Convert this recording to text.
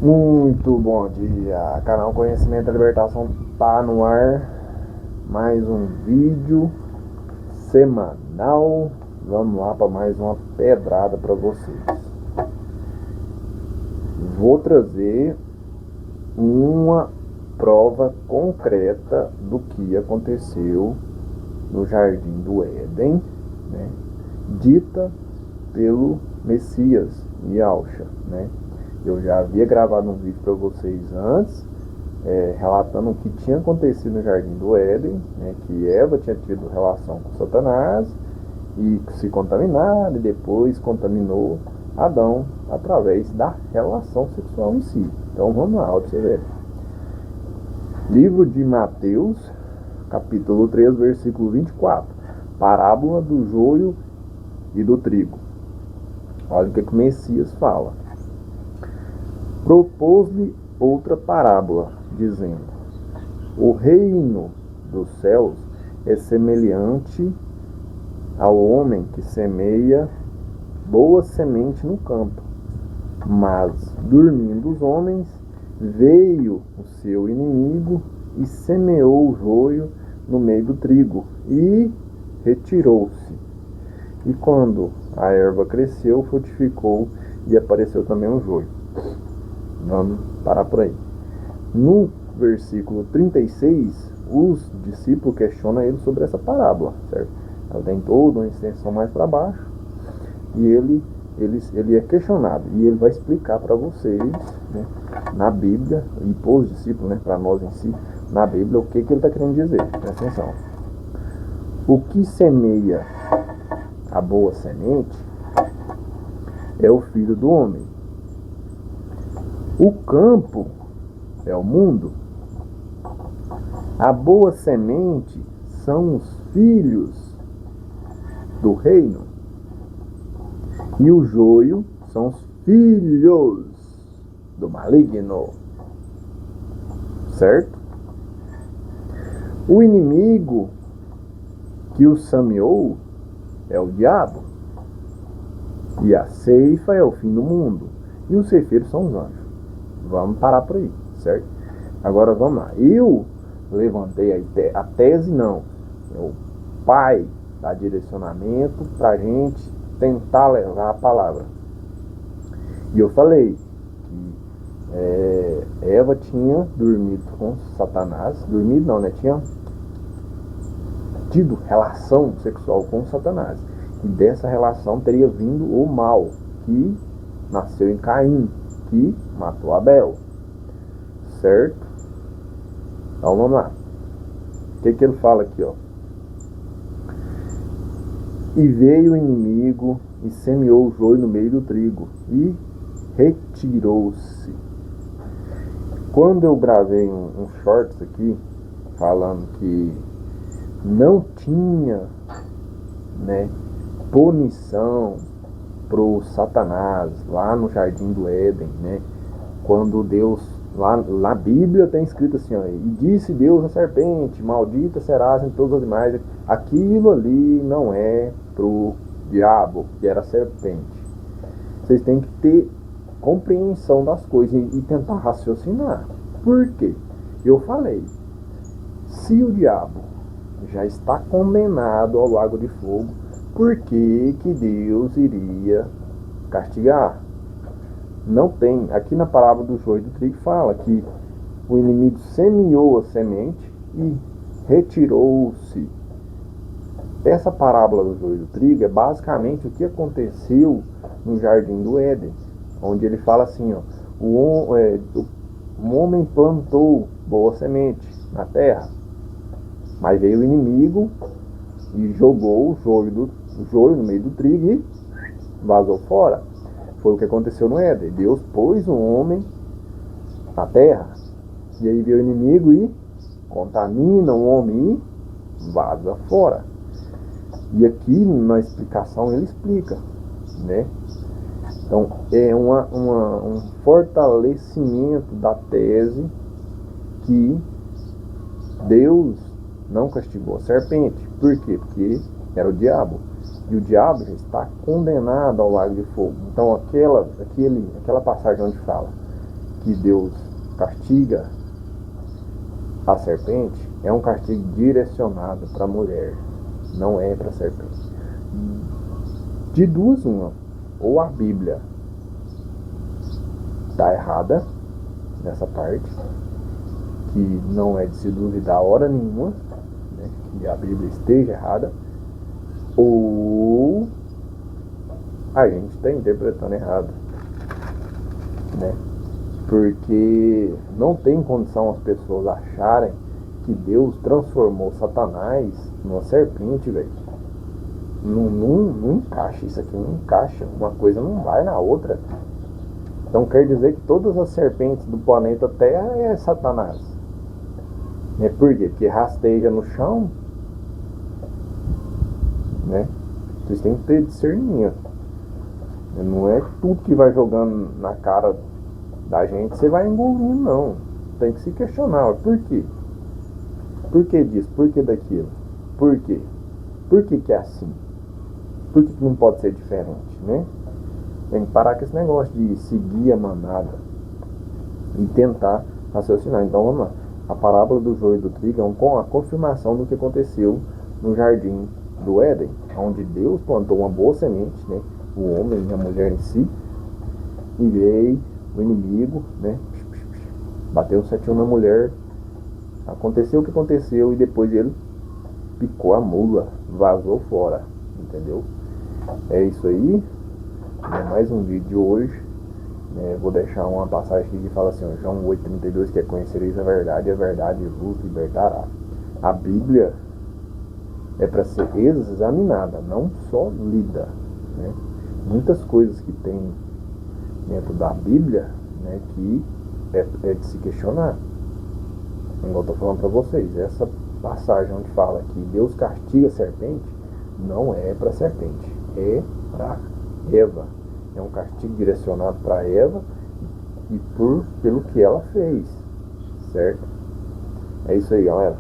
Muito bom dia, canal Conhecimento e Libertação tá no ar, mais um vídeo semanal, vamos lá para mais uma pedrada para vocês. Vou trazer uma prova concreta do que aconteceu no Jardim do Éden, né, dita pelo Messias, Yahushua, né? Eu já havia gravado um vídeo para vocês antes, relatando o que tinha acontecido no Jardim do Éden, né, que Eva tinha tido relação com Satanás e se contaminado, e depois contaminou Adão através da relação sexual em si. Então vamos lá, olha pra você ver. Livro de Mateus, capítulo 3, versículo 24. Parábola do joio e do trigo. Olha o que o Messias fala. Propôs-lhe outra parábola, dizendo: o reino dos céus é semelhante ao homem que semeia boa semente no campo. Mas, dormindo os homens, veio o seu inimigo e semeou o joio no meio do trigo e retirou-se. E quando a erva cresceu, frutificou e apareceu também o joio. Vamos parar por aí. No versículo 36, os discípulos questionam ele sobre essa parábola, certo? Ela tem toda uma extensão mais para baixo e ele é questionado e ele vai explicar para vocês, né, na Bíblia e para os discípulos, né, para nós em si, na Bíblia, o que ele está querendo dizer. Presta atenção. O que semeia a boa semente é o Filho do Homem. O campo é o mundo. A boa semente são os filhos do reino. E o joio são os filhos do maligno. Certo? O inimigo que o semeou é o diabo. E a ceifa é o fim do mundo. E os ceifeiros são os anjos. Vamos parar por aí, certo? Agora vamos lá. Eu levantei a tese, não. O pai dá direcionamento pra gente tentar levar a palavra. E eu falei que Eva tinha dormido com Satanás. Dormido não, né? Tinha tido relação sexual com Satanás. E dessa relação teria vindo o mal, que nasceu em Caim, que matou Abel. Certo? Então vamos lá. O que ele fala aqui, ó? E veio o inimigo e semeou o joio no meio do trigo e retirou-se. Quando eu gravei um shorts aqui falando que não tinha, né, punição pro Satanás lá no Jardim do Éden, né? Quando Deus, lá na Bíblia tem escrito assim, ó, e disse Deus à serpente, maldita serás em todos os animais. Aquilo ali não é pro diabo, que era a serpente. Vocês têm que ter compreensão das coisas e tentar raciocinar. Por quê? Eu falei, se o diabo já está condenado ao lago de fogo, por que Deus iria castigar? Não tem. Aqui na parábola do joio e do trigo fala que o inimigo semeou a semente e retirou-se. Essa parábola do joio e do trigo é basicamente o que aconteceu no Jardim do Éden, onde ele fala assim, ó, o homem plantou boa semente na terra, mas veio o inimigo e jogou o joio no meio do trigo e vazou fora. Foi o que aconteceu no Éden. Deus pôs o homem na terra, e aí veio o inimigo e contamina o homem e vaza fora. E aqui na explicação ele explica, né? Então é um fortalecimento da tese que Deus não castigou a serpente. Por quê? Porque era o diabo. E o diabo já está condenado ao lago de fogo. Então aquela passagem onde fala que Deus castiga a serpente, é um castigo direcionado para a mulher, não é para a serpente. De duas uma, ou a Bíblia está errada nessa parte, que não é de se duvidar hora nenhuma, né, que a Bíblia esteja errada, ou a gente está interpretando errado, né? Porque não tem condição as pessoas acharem que Deus transformou Satanás numa serpente, velho. Não encaixa, isso aqui não encaixa, uma coisa não vai na outra. Então quer dizer que todas as serpentes do planeta Terra é Satanás, né? Por quê? Porque rasteja no chão, né? Vocês têm que ter discernimento. Não é tudo que vai jogando na cara da gente você vai engolindo, não. Tem que se questionar. Por quê? Por que disso? Por que daquilo? Por quê? Por que é assim? Por que não pode ser diferente, né? Tem que parar com esse negócio de seguir a manada e tentar raciocinar. Então vamos lá. A parábola do joio e do trigo é a confirmação do que aconteceu no jardim do Éden, onde Deus plantou uma boa semente, né? O homem e a mulher em si, e veio o inimigo, né? Bateu um 7-1 na mulher, aconteceu o que aconteceu e depois ele picou a mula, vazou fora, entendeu? É isso aí, é mais um vídeo hoje. Vou deixar uma passagem aqui que fala assim, ó, João 8,32, que é: conhecereis a verdade vos libertará. A Bíblia é para ser examinada, não só lida, né? Muitas coisas que tem dentro da Bíblia, né, que é de se questionar. Igual eu estou falando para vocês, essa passagem onde fala que Deus castiga a serpente, não é para a serpente, é para Eva. É um castigo direcionado para Eva e pelo que ela fez, certo? É isso aí, galera.